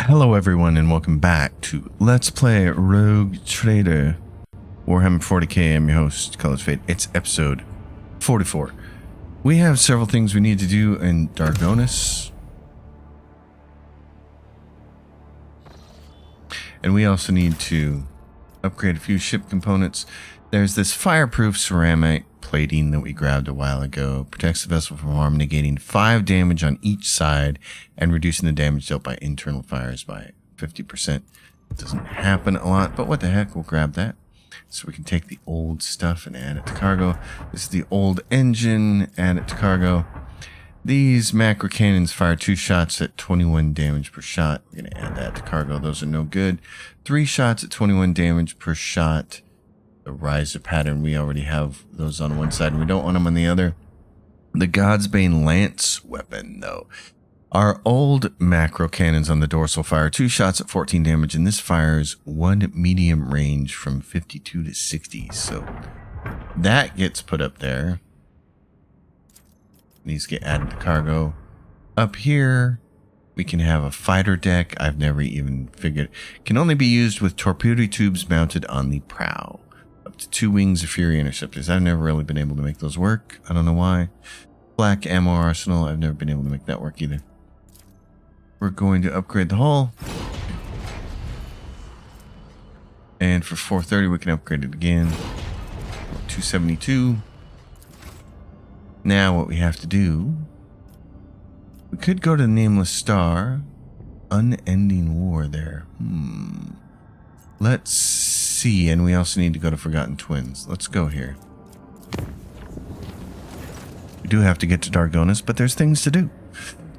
Hello everyone and welcome back to Let's Play Rogue Trader Warhammer 40k. I'm your host, College Fate. It's episode 44. We have several things we need to do in Dargonis. And we also need to upgrade a few ship components. There's this fireproof ceramic plating that we grabbed a while ago. Protects the vessel from harm, negating 5 damage on each side and reducing the damage dealt by internal fires by 50%. It doesn't happen a lot, but what the heck, we'll grab that. So we can take the old stuff and add it to cargo. This is the old engine, add it to cargo. These macro cannons fire 2 shots at 21 damage per shot. We're going to add that to cargo. Those are no good. 3 shots at 21 damage per shot. The riser pattern, we already have those on one side and we don't want them on the other. The Godsbane Lance weapon, though. Our old macro cannons on the dorsal fire 2 shots at 14 damage, and this fires 1 medium range from 52 to 60. So that gets put up there. These get added to cargo. Up here, we can have a fighter deck. I've never even figured. Can only be used with torpedo tubes mounted on the prow. Up to 2 wings of Fury interceptors. I've never really been able to make those work. I don't know why. Black ammo arsenal. I've never been able to make that work either. We're going to upgrade the hull. And for 430, we can upgrade it again. 272. Now what we have to do, we could go to the Nameless Star. Unending War there. Let's see, and we also need to go to Forgotten Twins. Let's go here. We do have to get to Dargonis, but there's things to do.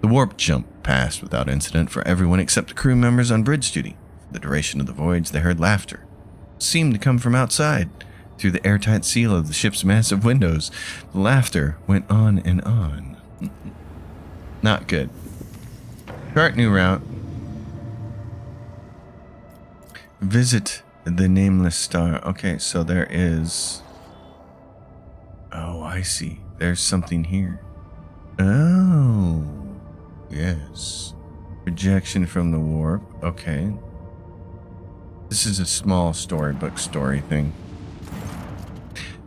The warp jump passed without incident for everyone except the crew members on bridge duty. For the duration of the voyage, they heard laughter. It seemed to come from outside. Through the airtight seal of the ship's massive windows, the laughter went on and on. Not good. Chart new route. Visit the Nameless Star. Okay, so there is... Oh, I see. There's something here. Oh, yes. Rejection from the warp. Okay. This is a small storybook story thing.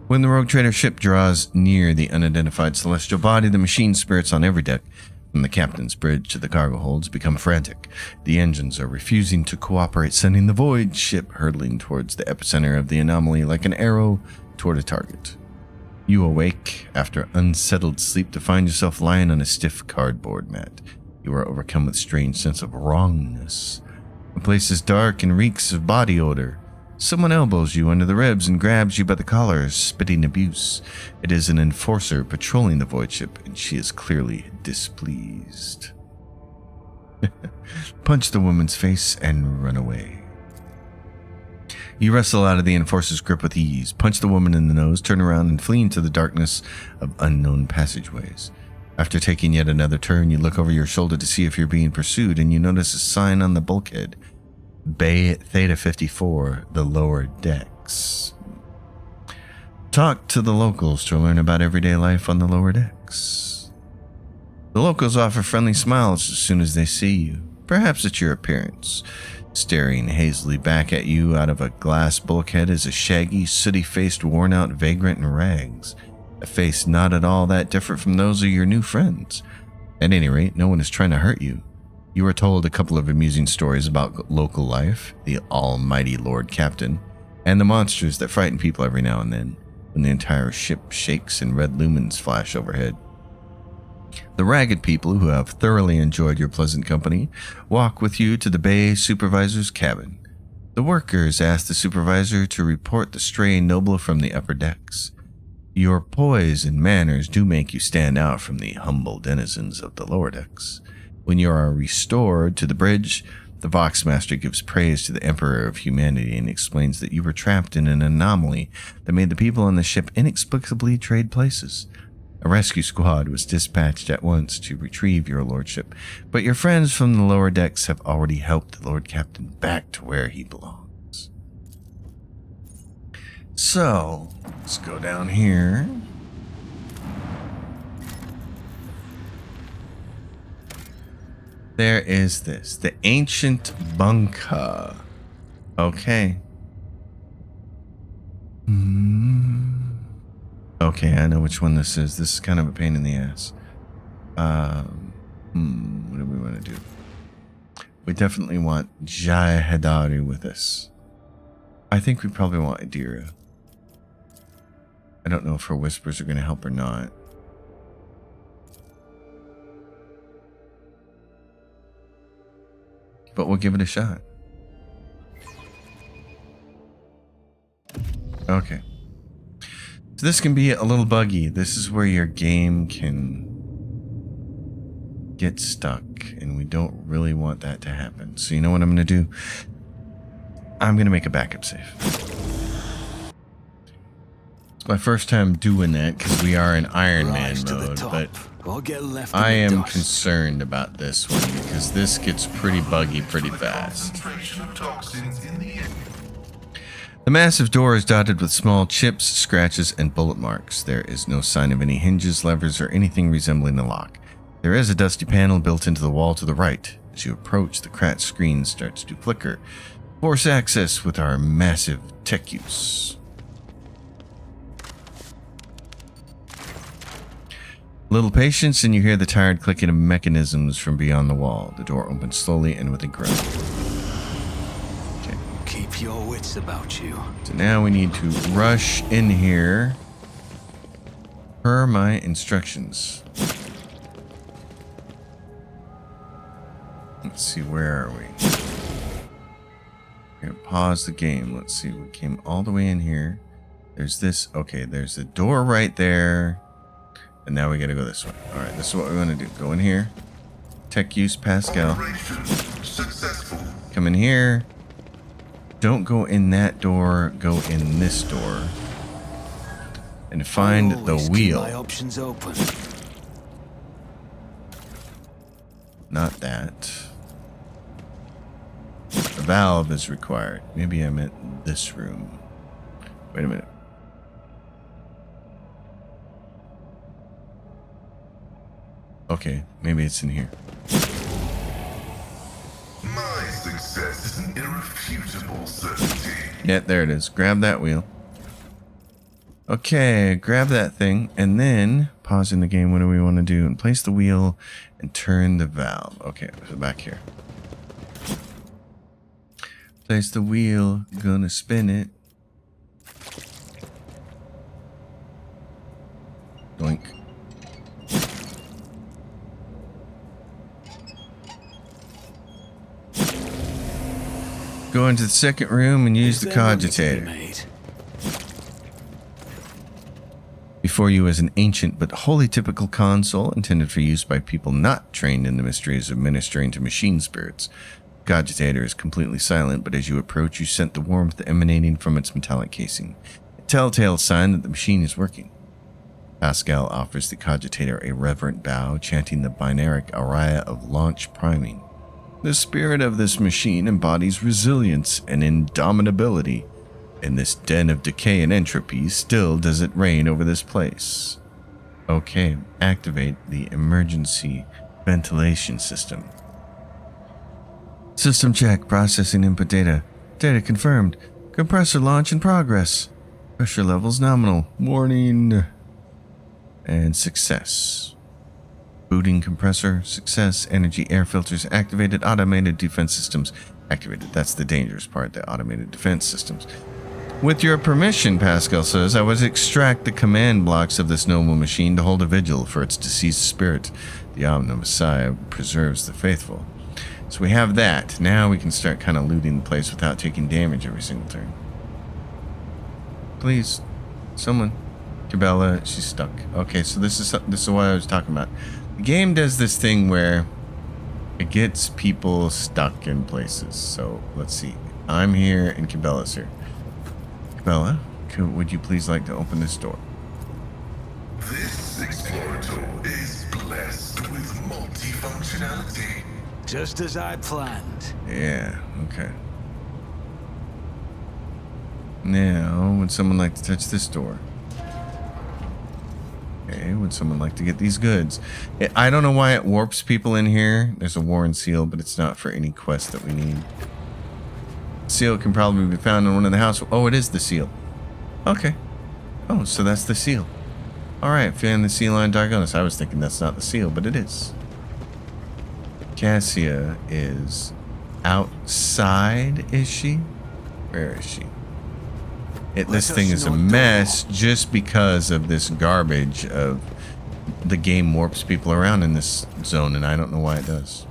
When the Rogue Trader ship draws near the unidentified celestial body, the machine spirits on every deck, from the captain's bridge to the cargo holds, become frantic. The engines are refusing to cooperate, sending the void ship hurtling towards the epicenter of the anomaly like an arrow toward a target. You awake after unsettled sleep to find yourself lying on a stiff cardboard mat. You are overcome with a strange sense of wrongness. The place is dark and reeks of body odor. Someone elbows you under the ribs and grabs you by the collar, spitting abuse. It is an enforcer patrolling the void ship, and she is clearly displeased. Punch the woman's face and run away. You wrestle out of the enforcer's grip with ease, punch the woman in the nose, turn around and flee into the darkness of unknown passageways. After taking yet another turn, you look over your shoulder to see if you're being pursued, and you notice a sign on the bulkhead. Bay Theta 54, the lower decks. Talk to the locals to learn about everyday life on the lower decks. The locals offer friendly smiles as soon as they see you. Perhaps it's your appearance. Staring hazily back at you out of a glass bulkhead is a shaggy, sooty-faced, worn-out vagrant in rags. A face not at all that different from those of your new friends. At any rate, no one is trying to hurt you. You are told a couple of amusing stories about local life, the almighty Lord Captain, and the monsters that frighten people every now and then, when the entire ship shakes and red lumens flash overhead. The ragged people, who have thoroughly enjoyed your pleasant company, walk with you to the bay supervisor's cabin. The workers ask the supervisor to report the stray noble from the upper decks. Your poise and manners do make you stand out from the humble denizens of the lower decks. When you are restored to the bridge, the Voxmaster gives praise to the Emperor of Humanity and explains that you were trapped in an anomaly that made the people on the ship inexplicably trade places. A rescue squad was dispatched at once to retrieve your lordship, but your friends from the lower decks have already helped the Lord Captain back to where he belongs. So, let's go down here. There is this. The ancient bunker. Okay. Okay, I know which one this is. This is kind of a pain in the ass. What do we want to do? We definitely want Jaya Hadari with us. I think we probably want Adira. I don't know if her whispers are going to help or not. But we'll give it a shot. Okay. So this can be a little buggy. This is where your game can get stuck, and we don't really want that to happen. So you know what I'm going to do? I'm going to make a backup save. It's my first time doing that because we are in Ironman mode, but I am concerned about this one because this gets pretty buggy pretty fast. The massive door is dotted with small chips, scratches, and bullet marks. There is no sign of any hinges, levers, or anything resembling a lock. There is a dusty panel built into the wall to the right. As you approach, the cracked screen starts to flicker. Force access with our massive tech use. Little patience, and you hear the tired clicking of mechanisms from beyond the wall. The door opens slowly and with a groan. Okay. Keep your wits about you. So now we need to rush in here per my instructions. Let's see, where are we? We're gonna pause the game. Let's see, we came all the way in here. There's this. Okay, there's the door right there. And now we gotta go this way. Alright, this is what we want to do. Go in here. Tech use Pascal. Come in here. Don't go in that door. Go in this door. And find the wheel. My options open. Not that. The valve is required. Maybe I meant this room. Wait a minute. Okay, maybe it's in here. My success is an irrefutable certainty. Yeah, there it is. Grab that wheel. Okay, grab that thing, and then pausing the game. What do we want to do? And place the wheel and turn the valve. Okay, so back here. Place the wheel. Gonna spin it. Doink. Go into the second room and use the cogitator. Before you is an ancient but wholly typical console intended for use by people not trained in the mysteries of ministering to machine spirits. The cogitator is completely silent, but as you approach, you scent the warmth emanating from its metallic casing, a telltale sign that the machine is working. Pascal offers the cogitator a reverent bow, chanting the binaric aria of launch priming. The spirit of this machine embodies resilience and indomitability. In this den of decay and entropy, still does it reign over this place. Okay, activate the emergency ventilation system. System check, processing input data. Data confirmed. Compressor launch in progress. Pressure levels nominal. Warning. And success. Booting compressor, success, energy air filters activated, automated defense systems activated. That's the dangerous part, the automated defense systems. With your permission, Pascal says, I would extract the command blocks of this noble machine to hold a vigil for its deceased spirit. The Omni Messiah preserves the faithful. So we have that. Now we can start kind of looting the place without taking damage every single turn. Please, someone. Cabela, she's stuck. Okay, so this is what I was talking about. The game does this thing where it gets people stuck in places. So let's see. I'm here and Cabela's here. Cabela, would you please like to open this door? This explorator is blessed with multifunctionality. Just as I planned. Yeah, okay. Now, would someone like to touch this door? Okay, would someone like to get these goods? I don't know why it warps people in here. There's a Warren seal, but it's not for any quest that we need. Seal can probably be found in one of the house. Oh, it is the seal. Okay. Oh, so that's the seal. Alright, found the seal on Diagonus. I was thinking that's not the seal, but it is. Cassia is outside, is she? Where is she? This thing is a mess just because of this garbage of the game warps people around in this zone, and I don't know why it does.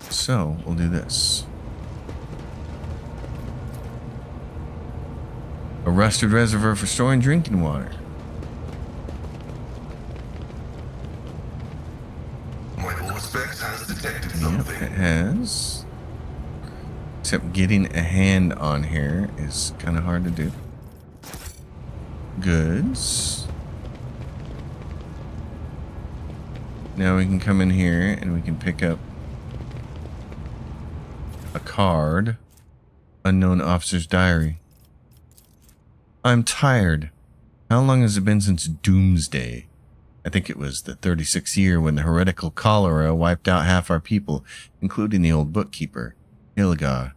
So, we'll do this. A rusted reservoir for storing drinking water. My Auspex has detected Yep, something. it has. Except getting a hand on here is kind of hard to do. Goods. Now we can come in here and we can pick up a card. Unknown officer's diary. I'm tired. How long has it been since Doomsday? I think it was the 36th year when the heretical cholera wiped out half our people, including the old bookkeeper, Ilgar.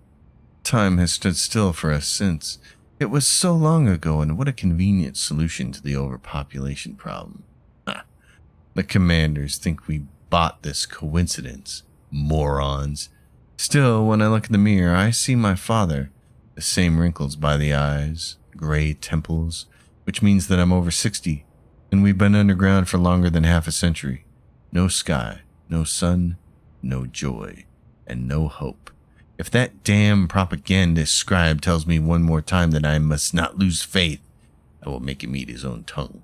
Time has stood still for us since. It was so long ago, and what a convenient solution to the overpopulation problem. The commanders think we bought this coincidence. Morons. Still, when I look in the mirror, I see my father. The same wrinkles by the eyes, gray temples, which means that I'm over 60, and we've been underground for longer than half a century. No sky, no sun, no joy, and no hope. If that damn propagandist scribe tells me one more time that I must not lose faith, I will make him eat his own tongue.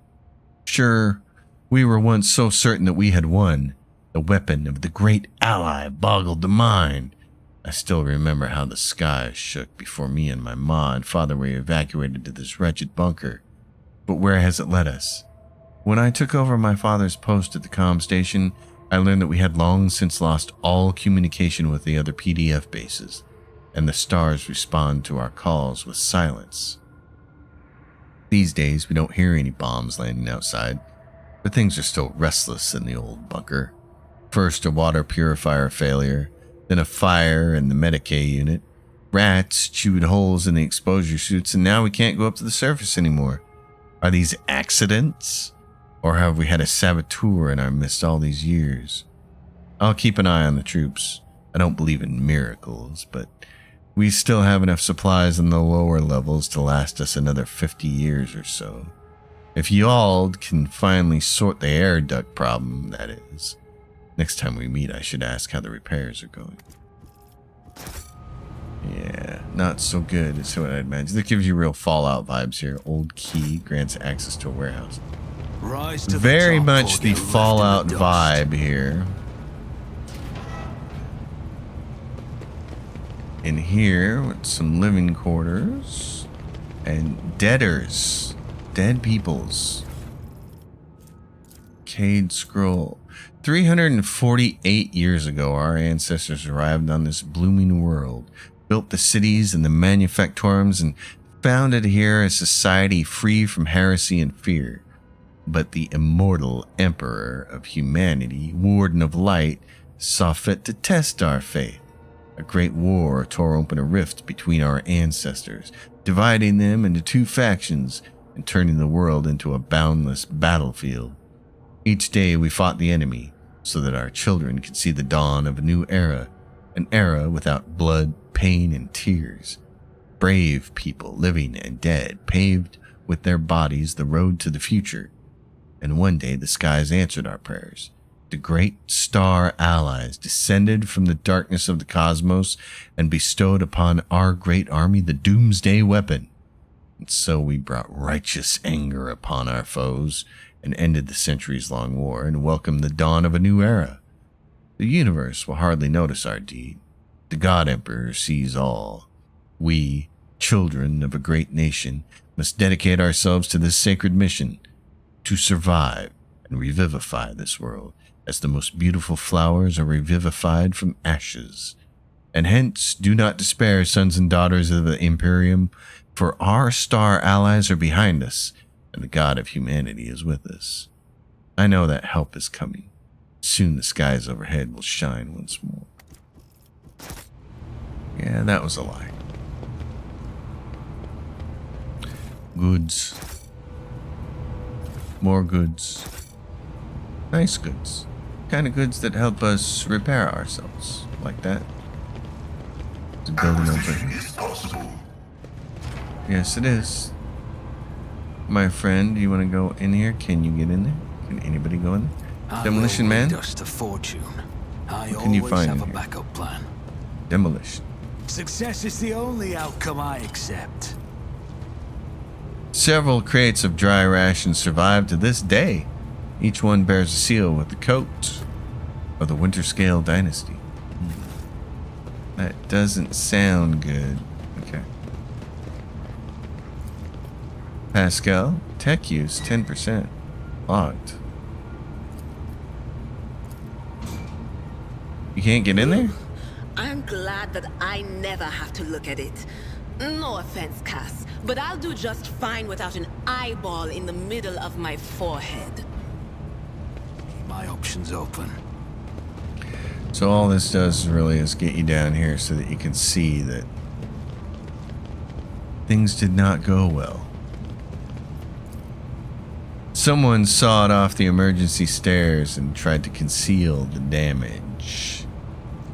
Sure, we were once so certain that we had won. The weapon of the great ally boggled the mind. I still remember how the sky shook before me and my ma and father were evacuated to this wretched bunker. But where has it led us? When I took over my father's post at the comm station, I learned that we had long since lost all communication with the other PDF bases, and the stars respond to our calls with silence. These days, we don't hear any bombs landing outside, but things are still restless in the old bunker. First a water purifier failure, then a fire in the Medicaid unit. Rats chewed holes in the exposure suits, and now we can't go up to the surface anymore. Are these accidents? Or have we had a saboteur in our midst all these years? I'll keep an eye on the troops. I don't believe in miracles, but we still have enough supplies in the lower levels to last us another 50 years or so. If y'all can finally sort the air duct problem, that is. Next time we meet, I should ask how the repairs are going. Yeah, not so good is what I'd imagine. That gives you real Fallout vibes here. Old key grants access to a warehouse. Rise to the Very top much or the get left in Fallout the dust. vibe here. In here with some living quarters and debtors. Dead peoples. Cade Scroll. 348 years ago, our ancestors arrived on this blooming world, built the cities and the manufactorums, and founded here a society free from heresy and fear. But the immortal emperor of humanity, warden of light, saw fit to test our faith. A great war tore open a rift between our ancestors, dividing them into two factions and turning the world into a boundless battlefield. Each day we fought the enemy so that our children could see the dawn of a new era, an era without blood, pain, and tears. Brave people, living and dead, paved with their bodies the road to the future. And one day the skies answered our prayers. The great star allies descended from the darkness of the cosmos and bestowed upon our great army the doomsday weapon. And so we brought righteous anger upon our foes and ended the centuries-long war and welcomed the dawn of a new era. The universe will hardly notice our deed. The God Emperor sees all. We, children of a great nation, must dedicate ourselves to this sacred mission, to survive and revivify this world as the most beautiful flowers are revivified from ashes. And hence, do not despair, sons and daughters of the Imperium, for our star allies are behind us, and the God of humanity is with us. I know that help is coming. Soon the skies overhead will shine once more. Yeah, that was a lie. Goods. More goods. Nice goods. Kind of goods that help us repair ourselves. Like that. It's a building over Acquisition here. is possible. Yes, it is. My friend, do you want to go in here? Can you get in there? Can anybody go in there? Demolition Man? Dust a fortune. I What can you always find have in a here? backup plan. Demolition. Success is the only outcome I accept. Several crates of dry rations survive to this day. Each one bears a seal with the coat of the Winter Scale Dynasty. That doesn't sound good. Okay. Pascal, tech use 10%. Logged. You can't get in there? I'm glad that I never have to look at it. No offense, Cass, but I'll do just fine without an eyeball in the middle of my forehead. Keep my options open. So all this does really is get you down here so that you can see that things did not go well. Someone sawed off the emergency stairs and tried to conceal the damage.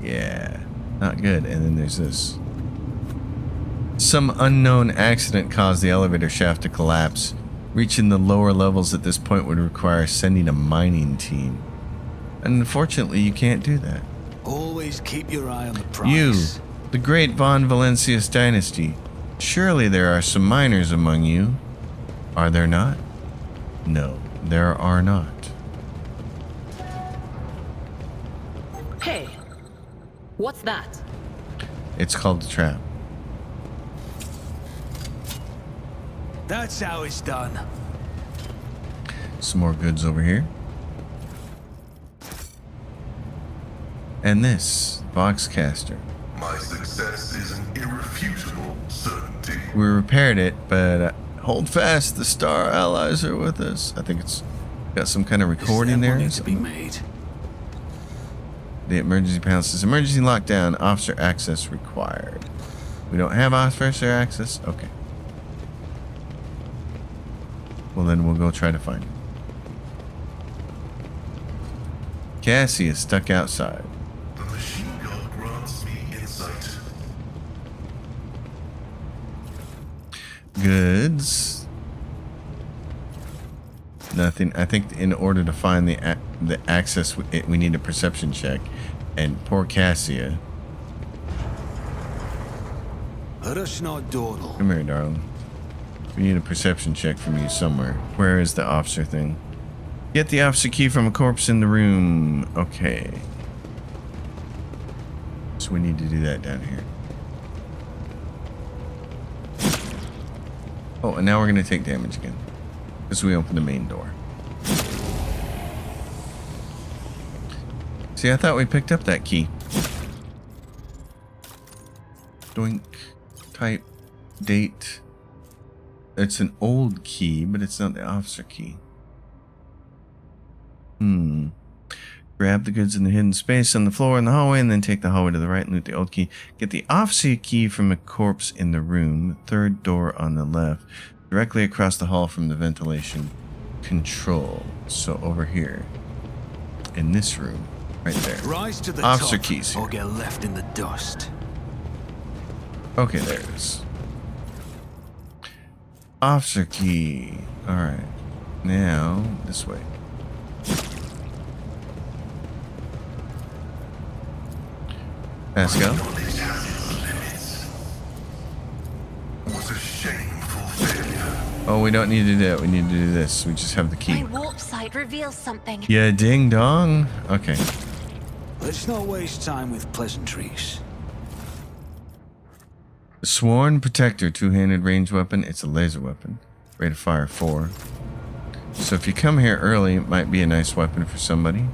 Yeah, not good. And then there's this. Some unknown accident caused the elevator shaft to collapse. Reaching the lower levels at this point would require sending a mining team. And unfortunately, you can't do that. Always keep your eye on the prize. You, the great Von Valencius dynasty. Surely there are some miners among you. Are there not? No, there are not. Hey, what's that? It's called a trap. That's how it's done. Some more goods over here. And this, Boxcaster. My success is an irrefutable certainty. We repaired it, but hold fast, the Star Allies are with us. I think it's got some kind of recording there. Is there money to be made? The emergency panel says, emergency lockdown, officer access required. We don't have officer access? Okay. Well, then we'll go try to find him. Cassie is stuck outside. The machine gun grants me insight. Goods. Nothing. I think in order to find the access, we need a perception check. And poor Cassia. Let us not dawdle. Come here, darling. We need a perception check from you somewhere. Where is the officer thing? Get the officer key from a corpse in the room. Okay. So we need to do that down here. Oh, and now we're going to take damage again. Because we opened the main door. See, I thought we picked up that key. Doink. Type. Date. It's an old key, but it's not the officer key. Grab the goods in the hidden space on the floor in the hallway, and then take the hallway to the right and loot the old key. Get the officer key from a corpse in the room. Third door on the left. Directly across the hall from the ventilation control. So over here. In this room. Right there. Rise to the Officer top, keys here. or get left in the dust. Okay, there it is. Officer key. Alright. Now, this way. Pascal? Knowledge has its limits. Was a shameful failure. Oh, we don't need to do that. We need to do this. We just have the My key. warp sight reveals something. Yeah, ding dong. Okay. Let's not waste time with pleasantries. Sworn Protector, two-handed range weapon. It's a laser weapon. Rate of fire 4. So if you come here early, it might be a nice weapon for somebody.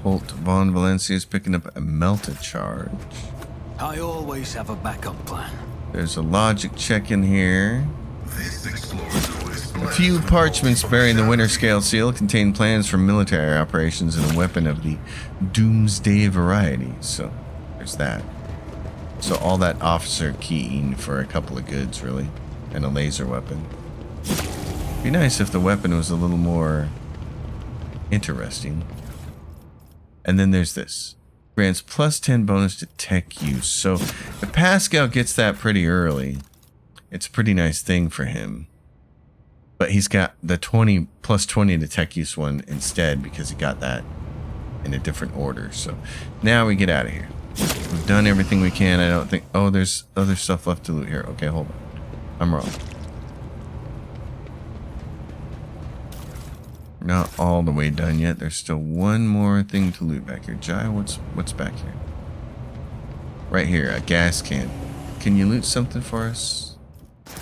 Holt Von Valencia is picking up a melta charge. I always have a backup plan. There's a logic check in here. This explorer is A few parchments bearing the Winter Scale seal contain plans for military operations and a weapon of the Doomsday variety. So, there's that. So all that officer keying for a couple of goods, really. And a laser weapon. Be nice if the weapon was a little more interesting. And then there's this. Grants plus 10 bonus to tech use. So if Pascal gets that pretty early, it's a pretty nice thing for him. But he's got the 20 plus 20 to tech use one instead because he got that in a different order. So now we get out of here. We've done everything we can. I don't think... Oh, there's other stuff left to loot here. Okay, hold on. I'm wrong. We're not all the way done yet. There's still one more thing to loot back here. Jai, what's back here? Right here, a gas can. Can you loot something for us?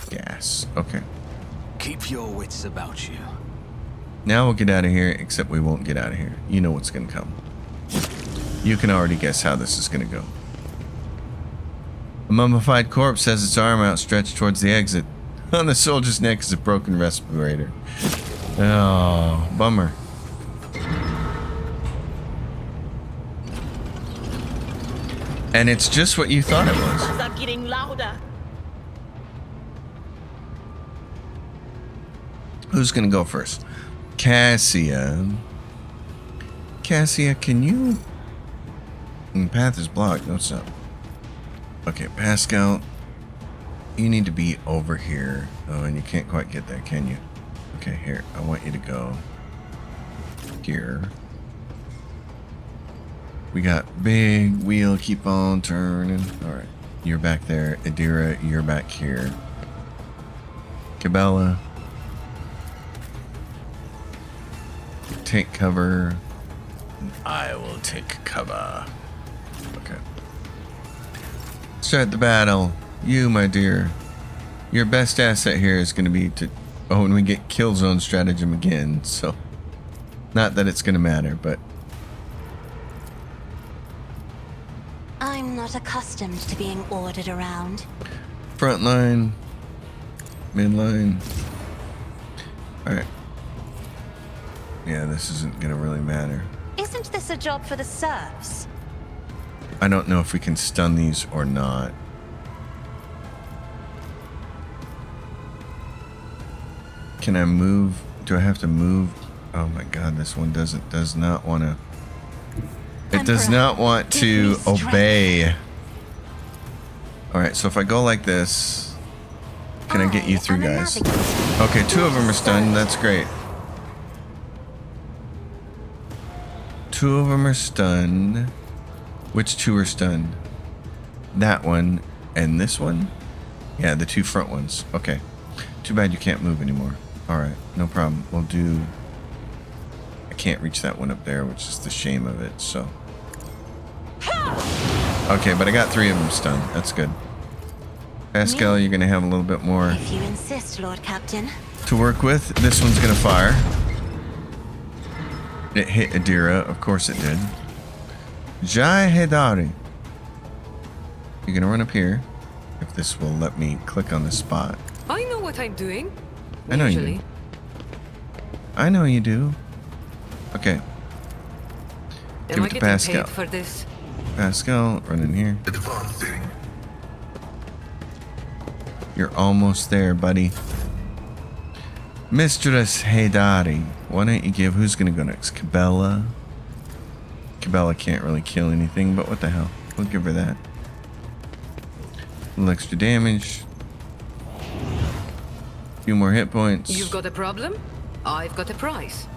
Gas. Okay. Keep your wits about you. Now we'll get out of here, except we won't get out of here. You know what's going to come. You can already guess how this is going to go. A mummified corpse has its arm outstretched towards the exit. On the soldier's neck is a broken respirator. Oh, bummer. And it's just what you thought it was. Are getting louder. Who's going to go first? Cassia. Cassia, can you... The path is blocked. No, it's not. Okay, Pascal. You need to be over here. Oh, and you can't quite get there, can you? Okay, here. I want you to go here. We got big wheel. Keep on turning. All right. You're back there. Adira, you're back here. Cabela. Take cover. I will take cover. Okay. Start the battle. You, my dear. Your best asset here is going to be to... Oh, and we get kill zone stratagem again, so... Not that it's going to matter, but... I'm not accustomed to being ordered around. Front line. Mid line. Alright. Yeah, this isn't going to really matter. Isn't this a job for the serfs? I don't know if we can stun these or not. Can I move? Do I have to move? Oh my god, this one does not want to... It does not want to obey. Alright, so if I go like this... Can I get you through, guys? Okay, 2 of them are stunned. That's great. 2 of them are stunned. Which 2 are stunned? That one and this one? Yeah, the 2 front ones. Okay. Too bad you can't move anymore. Alright, no problem. We'll do... I can't reach that one up there, which is the shame of it, so... Okay, but I got 3 of them stunned. That's good. Pascal, you're going to have a little bit more... If you insist, Lord Captain. ...to work with. This one's going to fire. It hit Adira. Of course it did. Jai Hedari. You're going to run up here. If this will let me click on the spot. I know what I'm doing. I know Usually. you do. I know you do. Okay. Give Am I it to getting Pascal. paid for this? Pascal, run in here. advancing. You're almost there, buddy. Mistress Hedari. Why don't you give... Who's going to go next? Cabela. Cabela can't really kill anything, but what the hell? We'll give her that. A little extra damage. A few more hit points. You've got a problem? I've got a prize.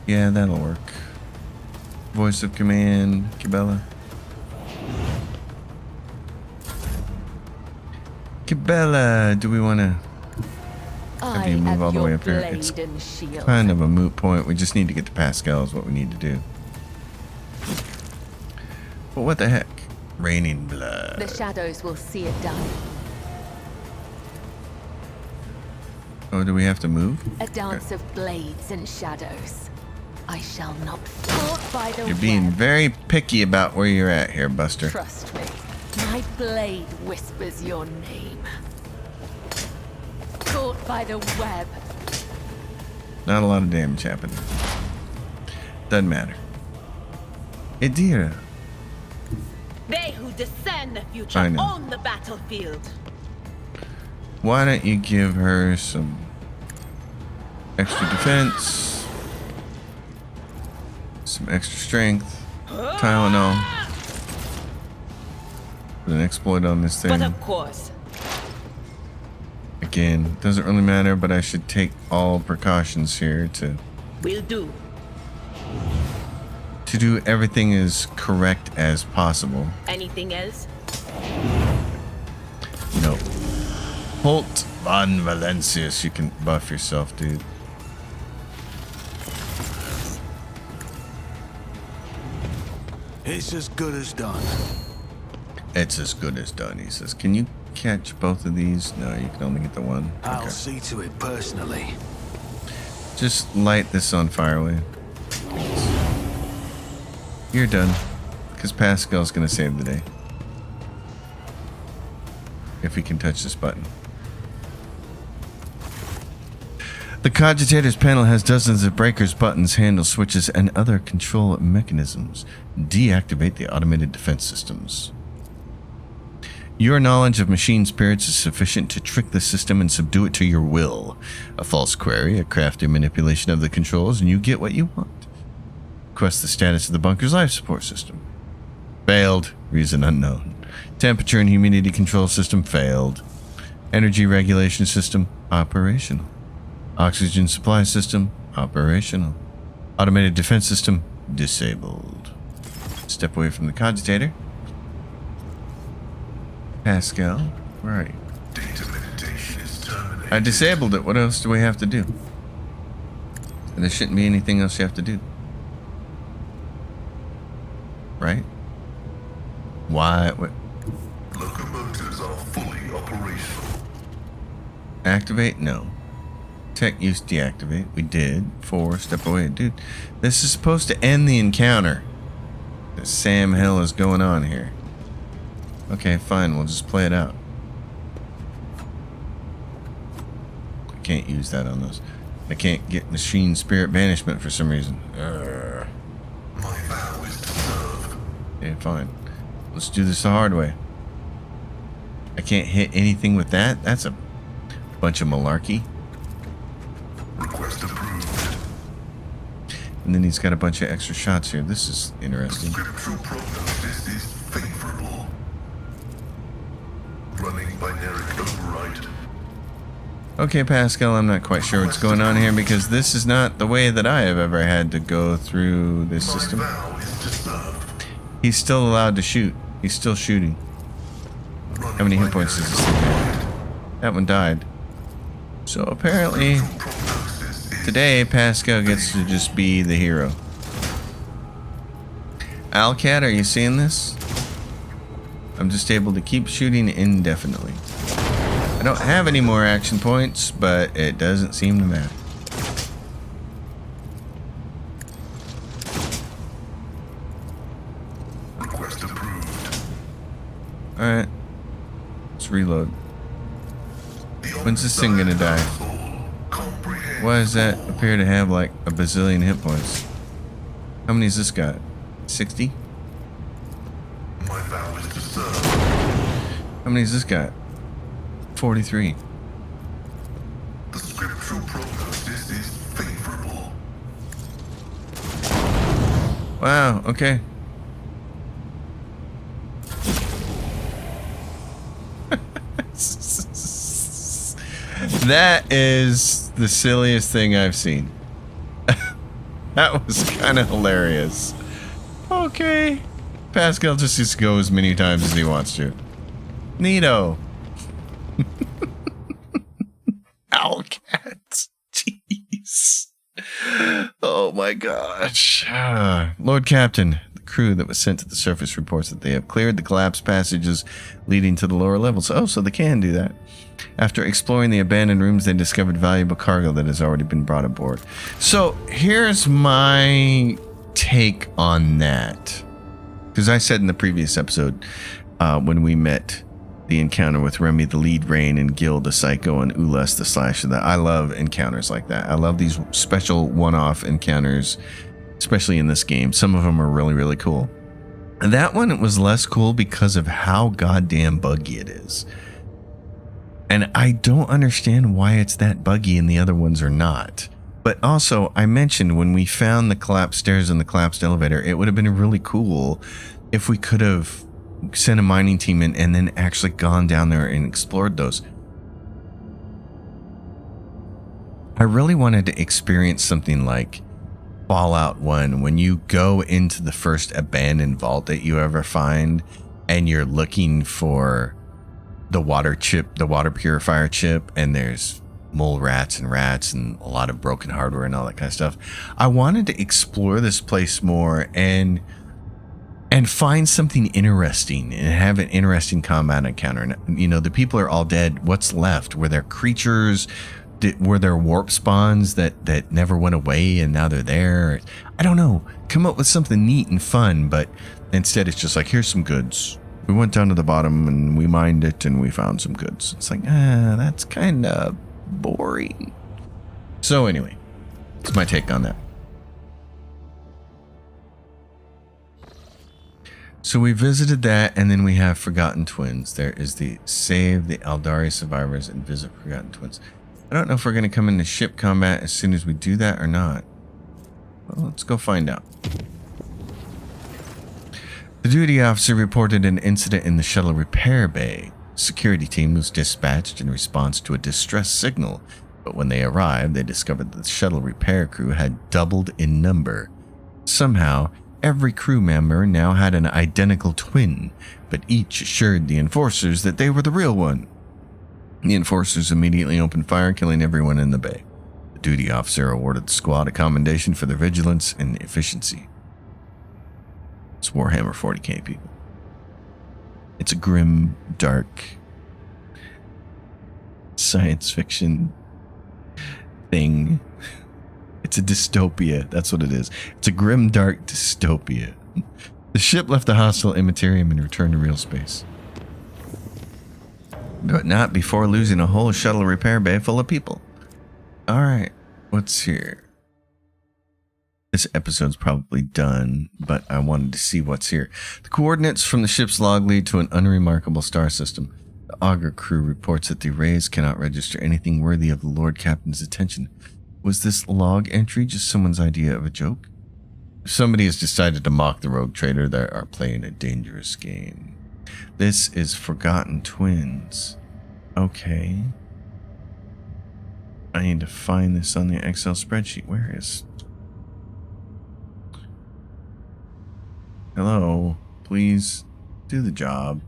Yeah, that'll work. Voice of command, Cabela. Cabela, do we want to have you move all the way up here? It's kind of a moot point. We just need to get to Pascal is what we need to do. But what the heck? Raining blood. The shadows will see it done. Oh, do we have to move? A dance of blades and shadows. I shall not fall by the You're being web. very picky about where you're at here, Buster. Trust me, my blade whispers your name. Caught by the web. Not a lot of damage happening. Doesn't matter. Idira. They who discern the future I know. own the battlefield. Why don't you give her some extra defense, some extra strength, Tylenol, put an exploit on this But thing. of course, Again, doesn't really matter, but I should take all precautions here to will do. do everything as correct as possible. Anything else? No. Holt von Valencius, you can buff yourself, dude. It's as good as done. It's as good as done, he says. Can you catch both of these? No, you can only get the one. I'll Okay. see to it personally. Just light this on fire, will you? You're done. Because Pascal's going to save the day. If he can touch this button. The Cogitator's panel has dozens of breakers, buttons, handles, switches, and other control mechanisms. Deactivate the automated defense systems. Your knowledge of machine spirits is sufficient to trick the system and subdue it to your will. A false query, a crafty manipulation of the controls, and you get what you want. Request the status of the bunker's life support system. Failed. Reason unknown. Temperature and humidity control system failed. Energy regulation system operational. Oxygen supply system operational. Automated defense system disabled. Step away from the cogitator. Pascal, where are you? Data meditation is terminated. I disabled it. What else do we have to do? There shouldn't be anything else you have to do. Right? Why? What? Locomotives are fully operational. Activate? No. Tech use deactivate. We did. 4. Step away. Dude, this is supposed to end the encounter. The Sam hell is going on here. Okay, fine. We'll just play it out. I can't use that on those. I can't get machine spirit banishment for some reason. Urgh. My vow is to serve. Okay, fine. Let's do this the hard way. I can't hit anything with that? That's a bunch of malarkey. Request approved. And then he's got a bunch of extra shots here. This is interesting. Scriptural prognosis is favorable. Running binary override. Okay, Pascal, I'm not quite sure what's going on here because this is not the way that I have ever had to go through this My system. vow is to serve. He's still allowed to shoot. He's still shooting. Running How many hit points does this thing have? That one died. So apparently, prognosis is today Pascal gets to just be the hero. Alcat, are you seeing this? I'm just able to keep shooting indefinitely. I don't have any more action points, but it doesn't seem to matter. request approved. Alright. Let's reload. When's this thing gonna die? Comprehend. Why does that appear to have like a bazillion hit points? How many has this got? 60? My vow is to serve. How many has this got? 43. The scriptural prognosis is favorable. Wow, okay. That is the silliest thing I've seen. That was kind of hilarious. Okay. Pascal just go as many times as he wants to. Neato. Owlcat. Jeez. Oh my gosh. Lord Captain, the crew that was sent to the surface reports that they have cleared the collapsed passages leading to the lower levels. Oh, so they can do that. After exploring the abandoned rooms, they discovered valuable cargo that has already been brought aboard. So here's my take on that. Because I said in the previous episode, when we met the encounter with Remy the lead Rain and Gil the Psycho and Ulas the Slasher, that I love encounters like that. I love these special one-off encounters, especially in this game. Some of them are really, really cool. And that one, it was less cool because of how goddamn buggy it is. And I don't understand why it's that buggy and the other ones are not. But also, I mentioned when we found the collapsed stairs and the collapsed elevator, it would have been really cool if we could have sent a mining team in and then actually gone down there and explored those. I really wanted to experience something like Fallout 1, when you go into the first abandoned vault that you ever find and you're looking for the water chip, the water purifier chip, and there's mole rats and rats and a lot of broken hardware and all that kind of stuff. I wanted to explore this place more and find something interesting and have an interesting combat encounter. And, you know, the people are all dead. What's left? Were there creatures? Were there warp spawns that never went away and now they're there? I don't know. Come up with something neat and fun, but instead it's just like, here's some goods. We went down to the bottom and we mined it and we found some goods. It's like, that's kind of boring. So anyway, that's my take on that. So we visited that, and then we have Forgotten Twins. There is the Save the Aldari Survivors and Visit Forgotten Twins. I don't know if we're going to come into ship combat as soon as we do that or not. Well, let's go find out. The duty officer reported an incident in the shuttle repair bay. A security team was dispatched in response to a distress signal, but when they arrived, they discovered that the shuttle repair crew had doubled in number. Somehow, every crew member now had an identical twin, but each assured the enforcers that they were the real one. The enforcers immediately opened fire, killing everyone in the bay. The duty officer awarded the squad a commendation for their vigilance and efficiency. It's Warhammer 40k, people. It's a grim, dark science fiction thing. It's a dystopia. That's what it is. It's a grim, dark dystopia. The ship left the hostile immaterium and returned to real space. But not before losing a whole shuttle repair bay full of people. Alright, what's here? This episode's probably done, but I wanted to see what's here. The coordinates from the ship's log lead to an unremarkable star system. The Augur crew reports that the arrays cannot register anything worthy of the Lord Captain's attention. Was this log entry just someone's idea of a joke? If somebody has decided to mock the rogue trader, they are playing a dangerous game. This is Forgotten Twins. Okay. I need to find this on the Excel spreadsheet. Where is... Hello, please do the job.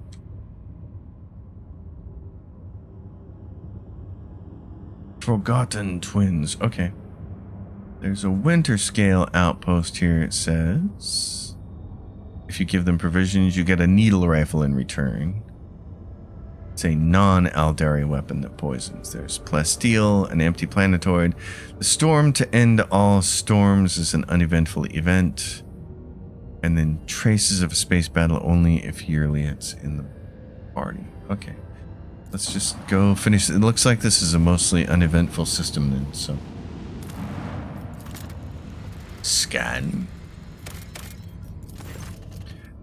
Forgotten Twins. Okay. There's a winter scale outpost here, it says. If you give them provisions, you get a needle rifle in return. It's a non-Aldari weapon that poisons. There's plasteel, an empty planetoid. The storm to end all storms is an uneventful event. And then traces of a space battle only if yearly it's in the party. Okay. Let's just go finish. It looks like this is a mostly uneventful system then, so. Scan.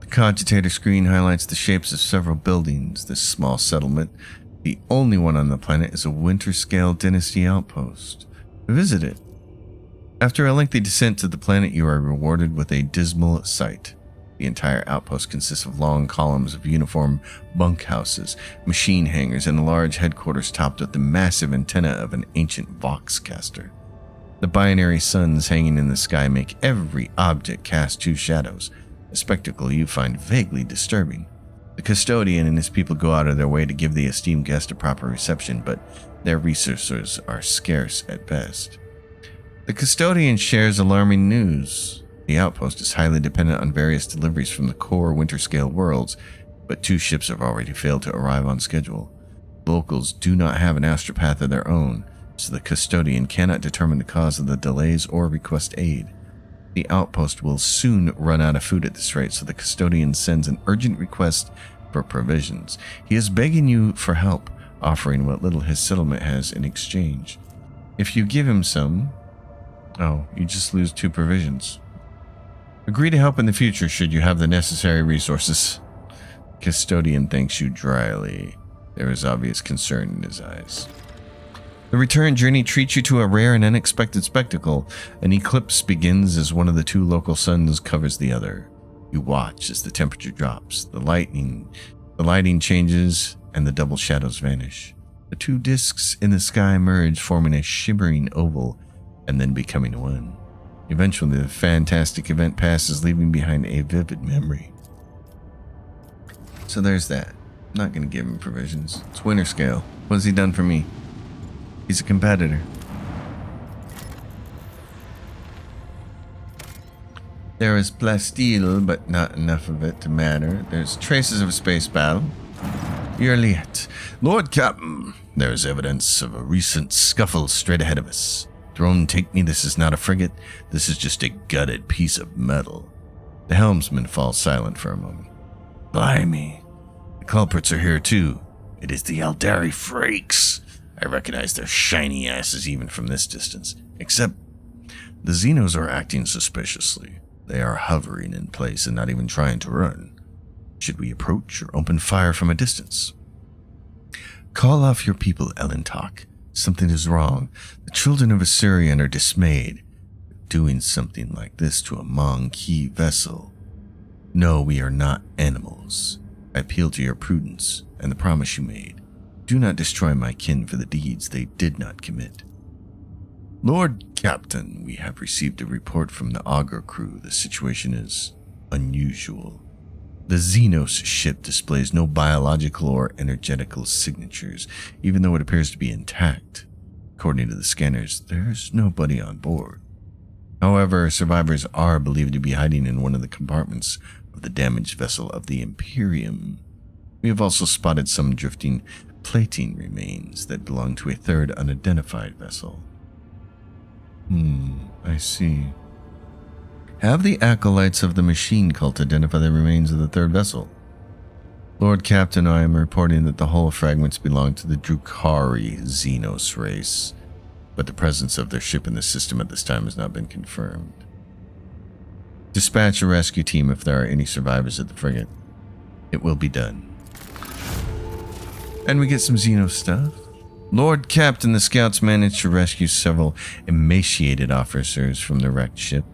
The cogitator screen highlights the shapes of several buildings. This small settlement, the only one on the planet, is a winter-scale dynasty outpost. Visit it. After a lengthy descent to the planet, you are rewarded with a dismal sight. The entire outpost consists of long columns of uniform bunkhouses, machine hangars, and a large headquarters topped with the massive antenna of an ancient Voxcaster. The binary suns hanging in the sky make every object cast two shadows, a spectacle you find vaguely disturbing. The custodian and his people go out of their way to give the esteemed guest a proper reception, but their resources are scarce at best. The custodian shares alarming news. The outpost is highly dependent on various deliveries from the core winter-scale worlds, but 2 ships have already failed to arrive on schedule. Locals do not have an astropath of their own, so the custodian cannot determine the cause of the delays or request aid. The outpost will soon run out of food at this rate, so the custodian sends an urgent request for provisions. He is begging you for help, offering what little his settlement has in exchange. If you give him some, you just lose 2 provisions. Agree to help in the future should you have the necessary resources. Custodian thanks you dryly. There is obvious concern in his eyes. The return journey treats you to a rare and unexpected spectacle. An eclipse begins as one of the 2 local suns covers the other. You watch as the temperature drops, the lighting changes, and the double shadows vanish. The 2 discs in the sky merge, forming a shimmering oval and then becoming one. Eventually, the fantastic event passes, leaving behind a vivid memory. So there's that. I'm not going to give him provisions. It's winter scale. What has he done for me? He's a competitor. There is plasteel, but not enough of it to matter. There's traces of a space battle. Yerliet. Lord Captain, there is evidence of a recent scuffle straight ahead of us. Drone, take me, this is not a frigate. This is just a gutted piece of metal. The helmsman falls silent for a moment. Blimey. The culprits are here too. It is the Aldari freaks. I recognize their shiny asses even from this distance. Except, the Xenos are acting suspiciously. They are hovering in place and not even trying to run. Should we approach or open fire from a distance? Call off your people, Elentok. Something is wrong. The children of Assyrian are dismayed. Doing something like this to a Monkey vessel. No, we are not animals. I appeal to your prudence and the promise you made. Do not destroy my kin for the deeds they did not commit. Lord Captain, we have received a report from the Augur crew. The situation is unusual. The Xenos ship displays no biological or energetical signatures, even though it appears to be intact. According to the scanners, there's nobody on board. However, survivors are believed to be hiding in one of the compartments of the damaged vessel of the Imperium. We have also spotted some drifting plating remains that belong to a 3rd unidentified vessel. I see. Have the acolytes of the machine cult identify the remains of the 3rd vessel? Lord Captain, I am reporting that the hull fragments belong to the Drukhari Xenos race, but the presence of their ship in the system at this time has not been confirmed. Dispatch a rescue team if there are any survivors at the frigate. It will be done. And we get some Xenos stuff. Lord Captain, the scouts managed to rescue several emaciated officers from the wrecked ship.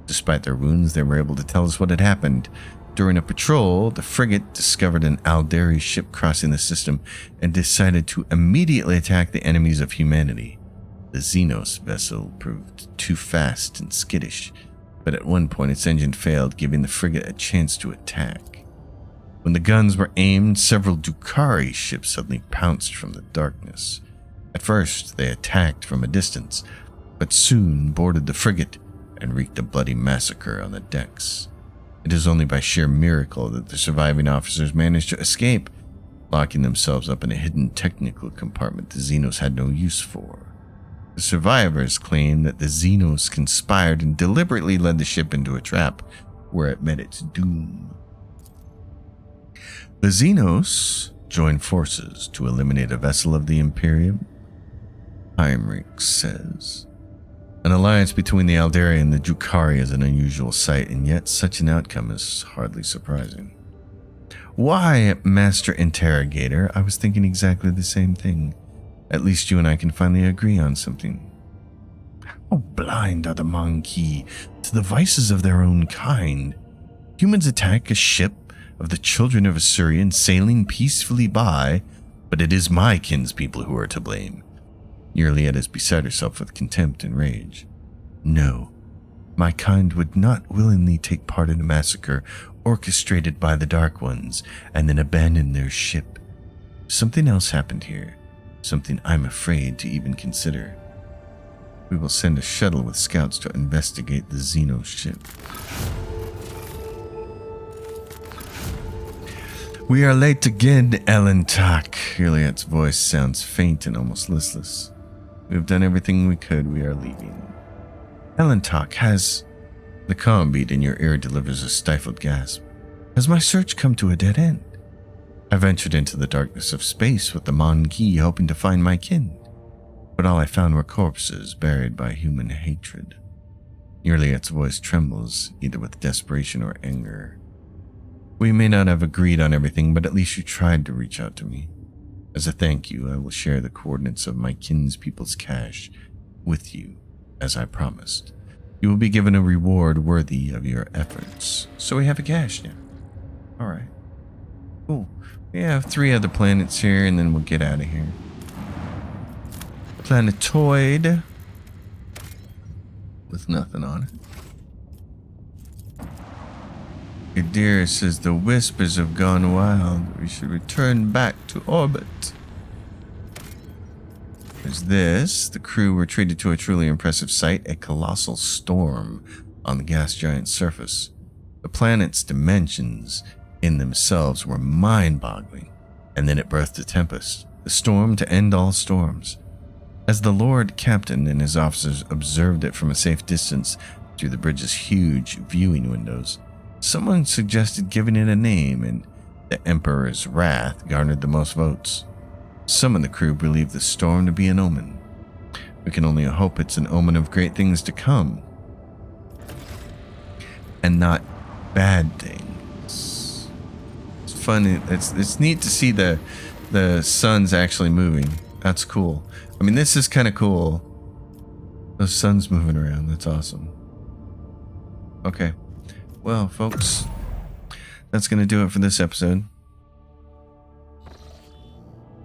Despite their wounds, they were able to tell us what had happened. During a patrol, the frigate discovered an Aldari ship crossing the system and decided to immediately attack the enemies of humanity. The Xenos vessel proved too fast and skittish, but at one point its engine failed, giving the frigate a chance to attack. When the guns were aimed, several Drukhari ships suddenly pounced from the darkness. At first, they attacked from a distance, but soon boarded the frigate and wreaked a bloody massacre on the decks. It is only by sheer miracle that the surviving officers managed to escape, locking themselves up in a hidden technical compartment the Xenos had no use for. The survivors claim that the Xenos conspired and deliberately led the ship into a trap where it met its doom. The Xenos joined forces to eliminate a vessel of the Imperium, Heinrich says. An alliance between the Aldari and the Drukhari is an unusual sight, and yet such an outcome is hardly surprising. Why, Master Interrogator? I was thinking exactly the same thing. At least you and I can finally agree on something. How blind are the Monkey to the vices of their own kind? Humans attack a ship of the children of Assyrian sailing peacefully by, but it is my kinspeople who are to blame. Yerliet is beside herself with contempt and rage. No, my kind would not willingly take part in a massacre orchestrated by the Dark Ones and then abandon their ship. Something else happened here, something I'm afraid to even consider. We will send a shuttle with scouts to investigate the Xenos ship. We are late again, Ellen Tuck. Juliet's voice sounds faint and almost listless. We have done everything we could. We are leaving. Ellen Tuck, has... The calm beat in your ear delivers a stifled gasp. Has my search come to a dead end? I ventured into the darkness of space with the Mon key, hoping to find my kin. But all I found were corpses buried by human hatred. Juliet's voice trembles, either with desperation or anger. We may not have agreed on everything, but at least you tried to reach out to me. As a thank you, I will share the coordinates of my kinspeople's cache with you, as I promised. You will be given a reward worthy of your efforts. So we have a cache now. Alright. Cool. We have 3 other planets here, and then we'll get out of here. Planetoid. With nothing on it. Gadir says the whispers have gone wild. We should return back to orbit. There's this. The crew were treated to a truly impressive sight, a colossal storm on the gas giant's surface. The planet's dimensions in themselves were mind-boggling, and then it birthed a tempest, the storm to end all storms. As the Lord Captain and his officers observed it from a safe distance through the bridge's huge viewing windows, someone suggested giving it a name, and the Emperor's wrath garnered the most votes. Some of the crew believe the storm to be an omen. We can only hope it's an omen of great things to come, and not bad things. It's fun. It's neat to see the suns actually moving. That's cool. I mean, this is kind of cool. Those suns moving around. That's awesome. Okay. Well, folks, that's going to do it for this episode.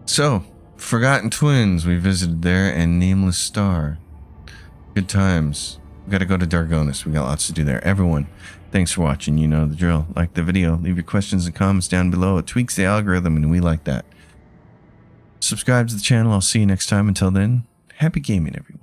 So, Forgotten Twins, we visited there, and Nameless Star. Good times. We got to go to Dargonis. We got lots to do there. Everyone, thanks for watching. You know the drill. Like the video. Leave your questions and comments down below. It tweaks the algorithm, and we like that. Subscribe to the channel. I'll see you next time. Until then, happy gaming, everyone.